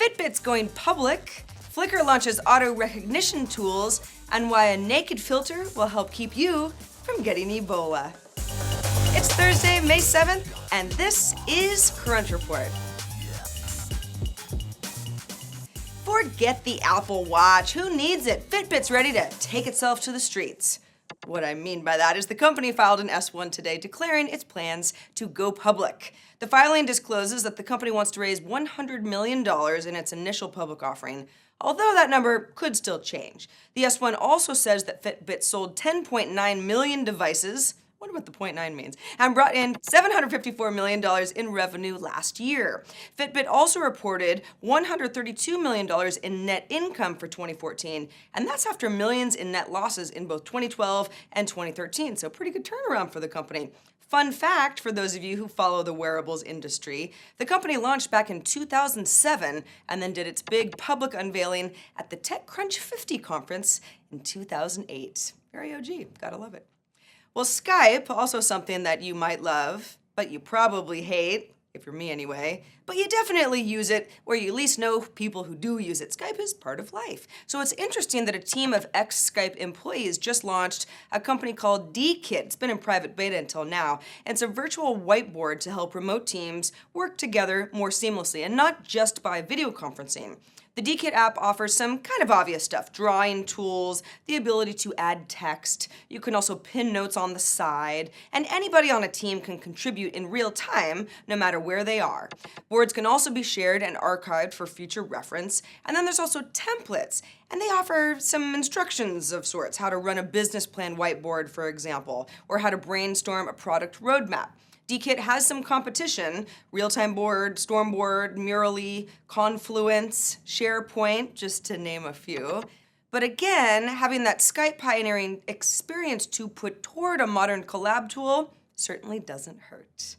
FitBit's going public, Flickr launches auto recognition tools, and why a naked filter will help keep you from getting Ebola. It's Thursday, May 7th, and this is Crunch Report. Forget the Apple Watch. Who needs it? Fitbit's ready to take itself to the streets. What I mean by that is the company filed an S-1 today declaring its plans to go public. The filing discloses that the company wants to raise $100 million in its initial public offering, although that number could still change. The S-1 also says that Fitbit sold 10.9 million devices, I wonder what the 0.9 means, and brought in $754 million in revenue last year. Fitbit also reported $132 million in net income for 2014, and that's after millions in net losses in both 2012 and 2013, so pretty good turnaround for the company. Fun fact for those of you who follow the wearables industry, the company launched back in 2007 and then did its big public unveiling at the TechCrunch 50 conference in 2008. Very OG, gotta love it. Well, Skype, also something that you might love, but you probably hate, if you're me anyway, but you definitely use it, or you at least know people who do use it. Skype is part of life. So it's interesting that a team of ex-Skype employees just launched a company called Diecut. It's been in private beta until now. And it's a virtual whiteboard to help remote teams work together more seamlessly, and not just by video conferencing. The Diecut app offers some kind of obvious stuff, drawing tools, the ability to add text. You can also pin notes on the side, and anybody on a team can contribute in real time, no matter where they are. Boards can also be shared and archived for future reference, and then there's also templates, and they offer some instructions of sorts, how to run a business plan whiteboard, for example, or how to brainstorm a product roadmap. Diecut has some competition, Real-Time Board, Stormboard, Murally, Confluence, SharePoint, just to name a few. But again, having that Skype pioneering experience to put toward a modern collab tool certainly doesn't hurt.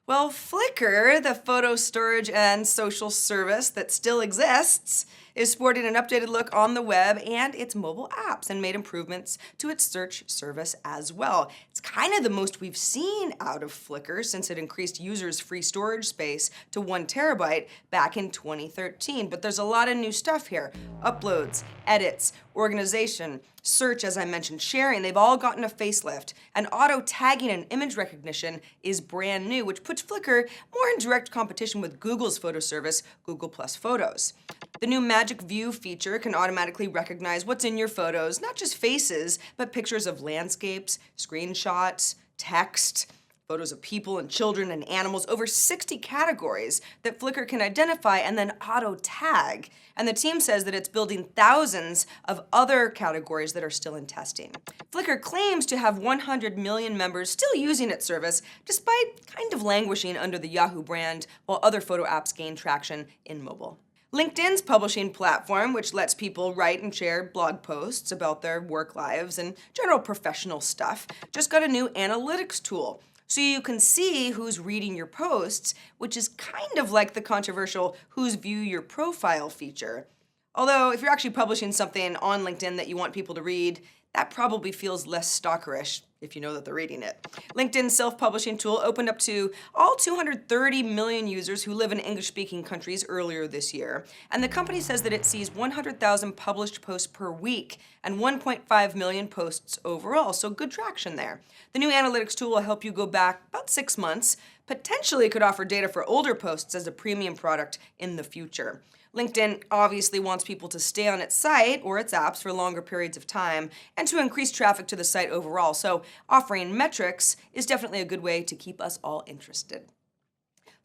Well, Flickr, the photo storage and social service that still exists, is sporting an updated look on the web and its mobile apps, and made improvements to its search service as well. It's kind of the most we've seen out of Flickr since it increased users' free storage space to 1 terabyte back in 2013. But there's a lot of new stuff here. Uploads, edits, organization, search, as I mentioned, sharing, they've all gotten a facelift. And auto tagging and image recognition is brand new, which puts Flickr more in direct competition with Google's photo service, Google+ Photos. The new Magic View feature can automatically recognize what's in your photos, not just faces, but pictures of landscapes, screenshots, text, photos of people and children and animals, over 60 categories that Flickr can identify and then auto-tag. And the team says that it's building thousands of other categories that are still in testing. Flickr claims to have 100 million members still using its service, despite kind of languishing under the Yahoo brand, while other photo apps gain traction in mobile. LinkedIn's publishing platform, which lets people write and share blog posts about their work lives and general professional stuff, just got a new analytics tool. So you can see who's reading your posts, which is kind of like the controversial who's view your profile feature. Although if you're actually publishing something on LinkedIn that you want people to read, that probably feels less stalkerish if you know that they're reading it. LinkedIn's self-publishing tool opened up to all 230 million users who live in English-speaking countries earlier this year. And the company says that it sees 100,000 published posts per week and 1.5 million posts overall, so good traction there. The new analytics tool will help you go back about 6 months. Potentially could offer data for older posts as a premium product in the future. LinkedIn obviously wants people to stay on its site or its apps for longer periods of time and to increase traffic to the site overall, so offering metrics is definitely a good way to keep us all interested.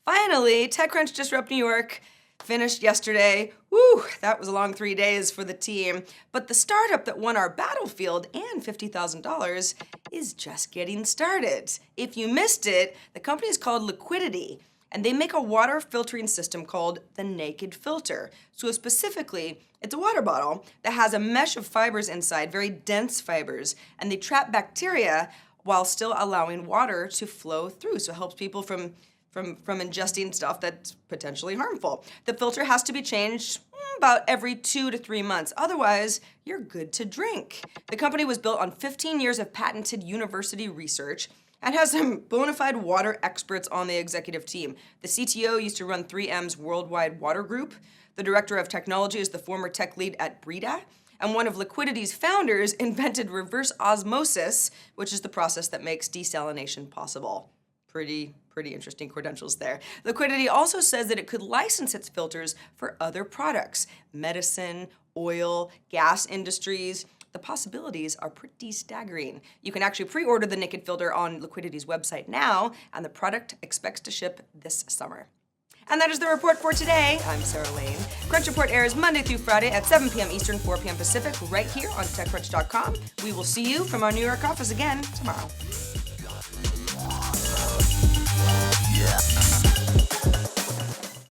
Finally, TechCrunch Disrupt New York finished yesterday. Woo, that was a long 3 days for the team. But the startup that won our battlefield and $50,000 is just getting started. If you missed it, the company is called Liquidity, and they make a water filtering system called the Naked Filter. So specifically, it's a water bottle that has a mesh of fibers inside, very dense fibers, and they trap bacteria while still allowing water to flow through. So it helps people from ingesting stuff that's potentially harmful. The filter has to be changed about every 2 to 3 months. Otherwise, you're good to drink. The company was built on 15 years of patented university research. and has some bona fide water experts on the executive team. The CTO used to run 3M's worldwide water group. The director of technology is the former tech lead at Brita. And one of Liquidity's founders invented reverse osmosis, which is the process that makes desalination possible. Pretty interesting credentials there. Liquidity also says that it could license its filters for other products, medicine, oil, gas industries. The possibilities are pretty staggering. You can actually pre-order the Naked filter on Liquidity's website now, and the product expects to ship this summer. And that is the report for today. I'm Sarah Lane. Crunch Report airs Monday through Friday at 7 p.m. Eastern, 4 p.m. Pacific, right here on TechCrunch.com. We will see you from our New York office again tomorrow. Yeah.